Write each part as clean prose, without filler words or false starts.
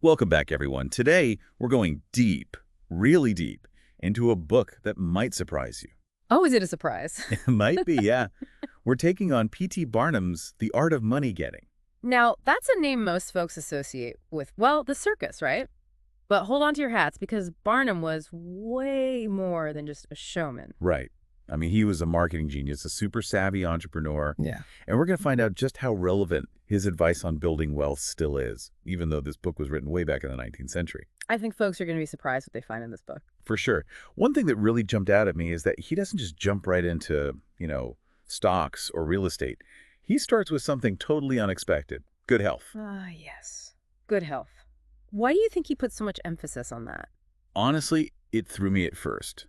Welcome back, everyone. Today, we're going deep, really deep, into a book that might surprise you. Oh, is it a surprise? It might be, yeah. We're taking on P.T. Barnum's The Art of Money Getting. Now, that's a name most folks associate with, well, the circus, right? But hold on to your hats because Barnum was way more than just a showman. Right. I mean, he was a marketing genius, a super savvy entrepreneur. Yeah. And we're going to find out just how relevant his advice on building wealth still is, even though this book was written way back in the 19th century. I think folks are going to be surprised what they find in this book. For sure. One thing that really jumped out at me is that he doesn't just jump right into, stocks or real estate. He starts with something totally unexpected. Good health. Ah, yes. Good health. Why do you think he put so much emphasis on that? Honestly, it threw me at first.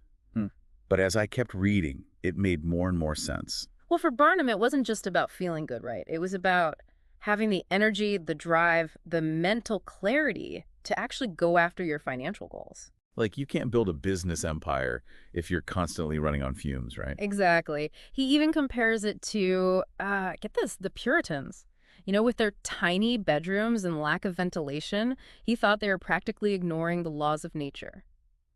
But as I kept reading, it made more and more sense. Well, for Barnum, it wasn't just about feeling good, right? It was about having the energy, the drive, the mental clarity to actually go after your financial goals. Like, you can't build a business empire if you're constantly running on fumes, right? Exactly. He even compares it to, get this, the Puritans. You know, with their tiny bedrooms and lack of ventilation, he thought they were practically ignoring the laws of nature.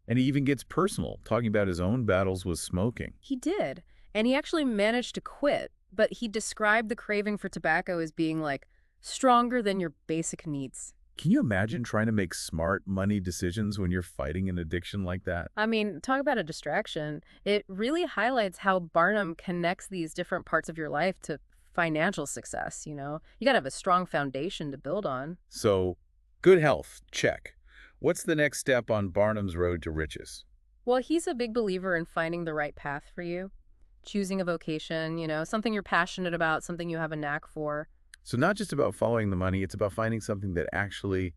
And he even gets personal, talking about his own battles with smoking. He did. And he actually managed to quit, but he described the craving for tobacco as being like stronger than your basic needs. Can you imagine trying to make smart money decisions when you're fighting an addiction like that? I mean, talk about a distraction. It really highlights how Barnum connects these different parts of your life to financial success, you know? You gotta have a strong foundation to build on. So, good health, check. What's the next step on Barnum's road to riches? Well, he's a big believer in finding the right path for you. Choosing a vocation, you know, something you're passionate about, something you have a knack for. So not just about following the money, it's about finding something that actually,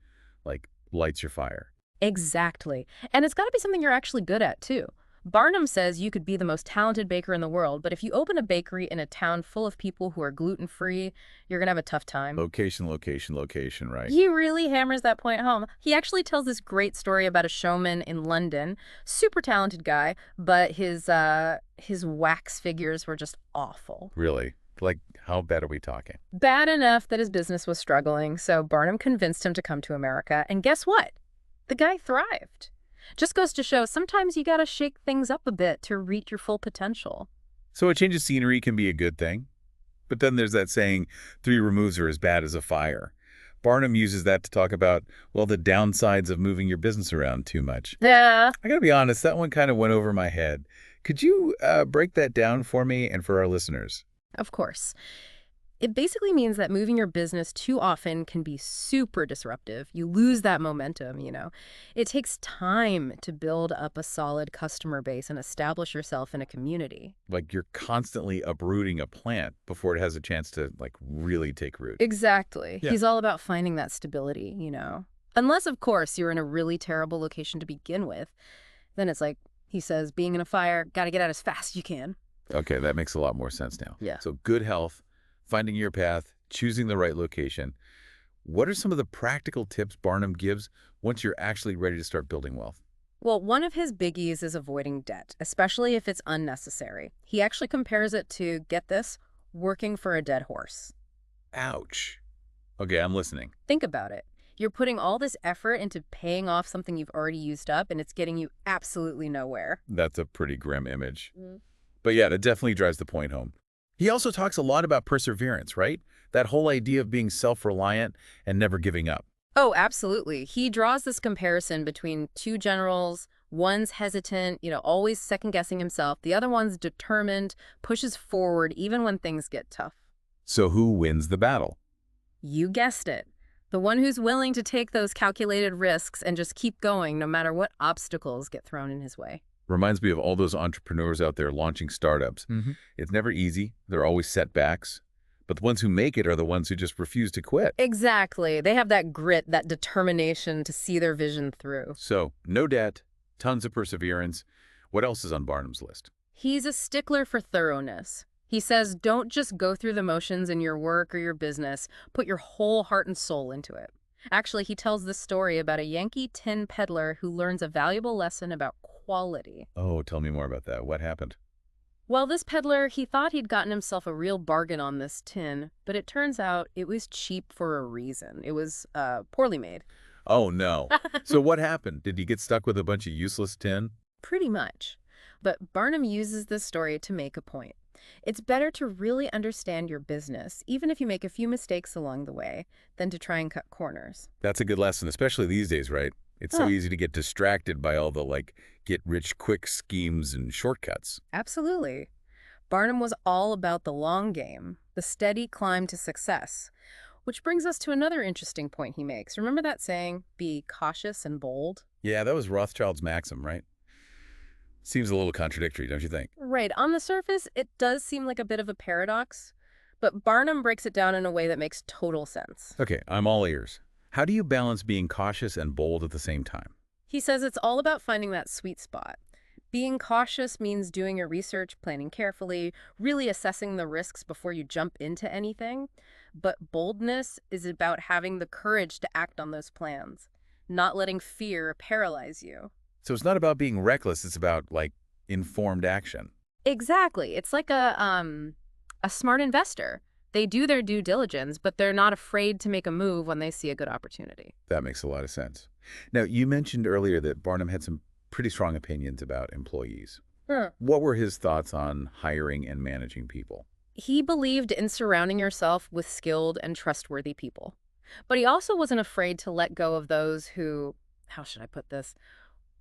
lights your fire. Exactly. And it's got to be something you're actually good at, too. Barnum says you could be the most talented baker in the world, but if you open a bakery in a town full of people who are gluten-free, you're going to have a tough time. Location, location, location, right? He really hammers that point home. He actually tells this great story about a showman in London, super talented guy, but his wax figures were just awful. Really? Like, how bad are we talking? Bad enough that his business was struggling, so Barnum convinced him to come to America, and guess what? The guy thrived. Just goes to show sometimes you gotta shake things up a bit to reach your full potential. So a change of scenery can be a good thing. But then there's that saying, 3 removes are as bad as a fire. Barnum uses that to talk about, well, the downsides of moving your business around too much. Yeah. I gotta be honest, that one kind of went over my head. Could you break that down for me and for our listeners? Of course. It basically means that moving your business too often can be super disruptive. You lose that momentum, you know. It takes time to build up a solid customer base and establish yourself in a community. Like, you're constantly uprooting a plant before it has a chance to, really take root. Exactly. Yeah. He's all about finding that stability, you know. Unless, of course, you're in a really terrible location to begin with. Then it's like, he says, being in a fire, gotta get out as fast as you can. Okay, that makes a lot more sense now. Yeah. So good health, finding your path, choosing the right location. What are some of the practical tips Barnum gives once you're actually ready to start building wealth? Well, one of his biggies is avoiding debt, especially if it's unnecessary. He actually compares it to, get this, working for a dead horse. Ouch. Okay, I'm listening. Think about it. You're putting all this effort into paying off something you've already used up, and it's getting you absolutely nowhere. That's a pretty grim image. But yeah, that definitely drives the point home. He also talks a lot about perseverance, right? That whole idea of being self-reliant and never giving up. Oh, absolutely. He draws this comparison between two generals. One's hesitant, you know, always second-guessing himself. The other one's determined, pushes forward even when things get tough. So who wins the battle? You guessed it. The one who's willing to take those calculated risks and just keep going no matter what obstacles get thrown in his way. Reminds me of all those entrepreneurs out there launching startups. It's never easy. There are always setbacks. But the ones who make it are the ones who just refuse to quit. Exactly. They have that grit, that determination to see their vision through. So, no debt, tons of perseverance. What else is on Barnum's list? He's a stickler for thoroughness. He says, don't just go through the motions in your work or your business. Put your whole heart and soul into it. Actually, he tells this story about a Yankee tin peddler who learns a valuable lesson about quality. Oh, tell me more about that. What happened? Well, this peddler, he thought he'd gotten himself a real bargain on this tin, but it turns out it was cheap for a reason. It was poorly made. Oh, no. So what happened? Did he get stuck with a bunch of useless tin? Pretty much. But Barnum uses this story to make a point. It's better to really understand your business, even if you make a few mistakes along the way, than to try and cut corners. That's a good lesson, especially these days, right? It's so Huh. easy to get distracted by all the, like, get-rich-quick schemes and shortcuts. Absolutely. Barnum was all about the long game, the steady climb to success. Which brings us to another interesting point he makes. Remember that saying, be cautious and bold? Yeah, that was Rothschild's maxim, right? Seems a little contradictory, don't you think? Right. On the surface, it does seem like a bit of a paradox, but Barnum breaks it down in a way that makes total sense. Okay, I'm all ears. How do you balance being cautious and bold at the same time? He says it's all about finding that sweet spot. Being cautious means doing your research, planning carefully, really assessing the risks before you jump into anything. But boldness is about having the courage to act on those plans, not letting fear paralyze you. So it's not about being reckless, it's about, like, informed action. Exactly. It's like a smart investor. They do their due diligence, but they're not afraid to make a move when they see a good opportunity. That makes a lot of sense. Now, you mentioned earlier that Barnum had some pretty strong opinions about employees. Huh. What were his thoughts on hiring and managing people? He believed in surrounding yourself with skilled and trustworthy people. But he also wasn't afraid to let go of those who, how should I put this,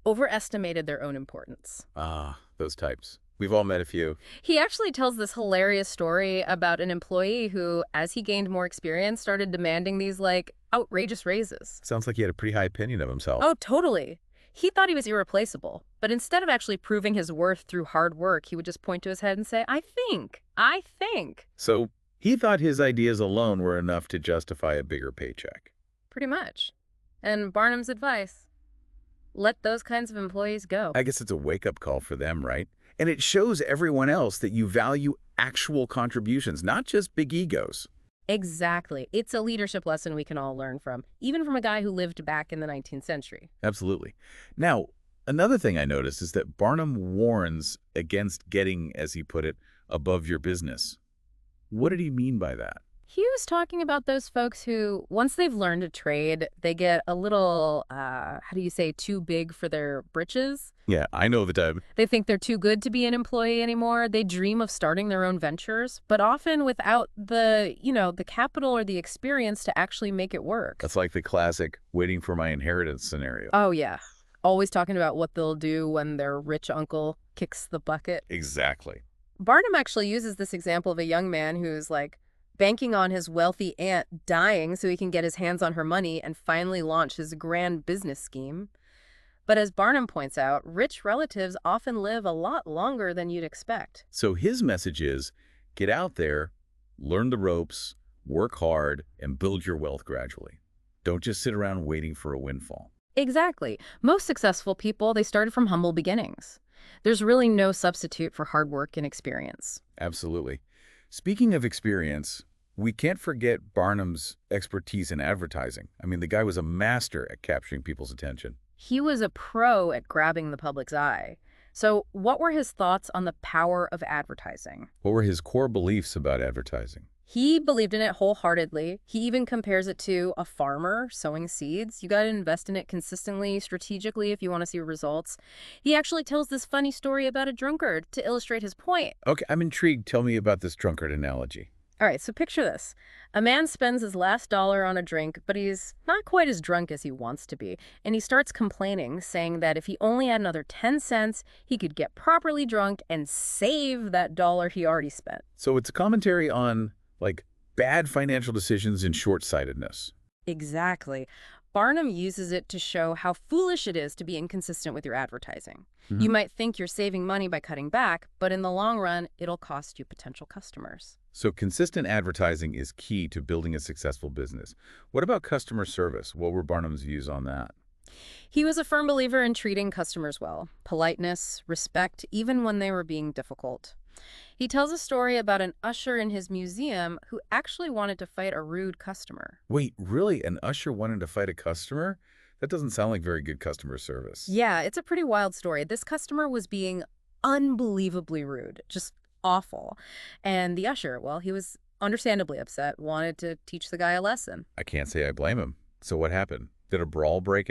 overestimated their own importance. Ah, those types. We've all met a few. He actually tells this hilarious story about an employee who, as he gained more experience, started demanding these, like, outrageous raises. Sounds like he had a pretty high opinion of himself. Oh, totally. He thought he was irreplaceable, but instead of actually proving his worth through hard work, he would just point to his head and say, I think. So he thought his ideas alone were enough to justify a bigger paycheck. Pretty much. And Barnum's advice, let those kinds of employees go. I guess it's a wake-up call for them, right? And it shows everyone else that you value actual contributions, not just big egos. Exactly. It's a leadership lesson we can all learn from, even from a guy who lived back in the 19th century. Absolutely. Now, another thing I noticed is that Barnum warns against getting, as he put it, above your business. What did he mean by that? He was talking about those folks who, once they've learned a trade, they get a little, how do you say, too big for their britches. Yeah, I know the type. They think they're too good to be an employee anymore. They dream of starting their own ventures, but often without the capital or the experience to actually make it work. That's like the classic waiting for my inheritance scenario. Oh, yeah. Always talking about what they'll do when their rich uncle kicks the bucket. Exactly. Barnum actually uses this example of a young man who's like banking on his wealthy aunt dying so he can get his hands on her money and finally launch his grand business scheme. But as Barnum points out, rich relatives often live a lot longer than you'd expect. So his message is, get out there, learn the ropes, work hard, and build your wealth gradually. Don't just sit around waiting for a windfall. Exactly. Most successful people, they started from humble beginnings. There's really no substitute for hard work and experience. Absolutely. Speaking of experience, we can't forget Barnum's expertise in advertising. I mean, the guy was a master at capturing people's attention. He was a pro at grabbing the public's eye. So what were his thoughts on the power of advertising? What were his core beliefs about advertising? He believed in it wholeheartedly. He even compares it to a farmer sowing seeds. You got to invest in it consistently, strategically, if you want to see results. He actually tells this funny story about a drunkard to illustrate his point. Okay, I'm intrigued. Tell me about this drunkard analogy. All right, so picture this. A man spends his last dollar on a drink, but he's not quite as drunk as he wants to be. And he starts complaining, saying that if he only had another 10 cents, he could get properly drunk and save that dollar he already spent. So it's a commentary on, like, bad financial decisions and short-sightedness. Exactly. Barnum uses it to show how foolish it is to be inconsistent with your advertising. You might think you're saving money by cutting back, but in the long run, it'll cost you potential customers. So consistent advertising is key to building a successful business. What about customer service? What were Barnum's views on that? He was a firm believer in treating customers well, politeness, respect, even when they were being difficult. He tells a story about an usher in his museum who actually wanted to fight a rude customer. Wait, really? An usher wanted to fight a customer? That doesn't sound like very good customer service. Yeah, it's a pretty wild story. This customer was being unbelievably rude, just awful. And the usher, well, he was understandably upset, wanted to teach the guy a lesson. I can't say I blame him. So what happened? Did a brawl break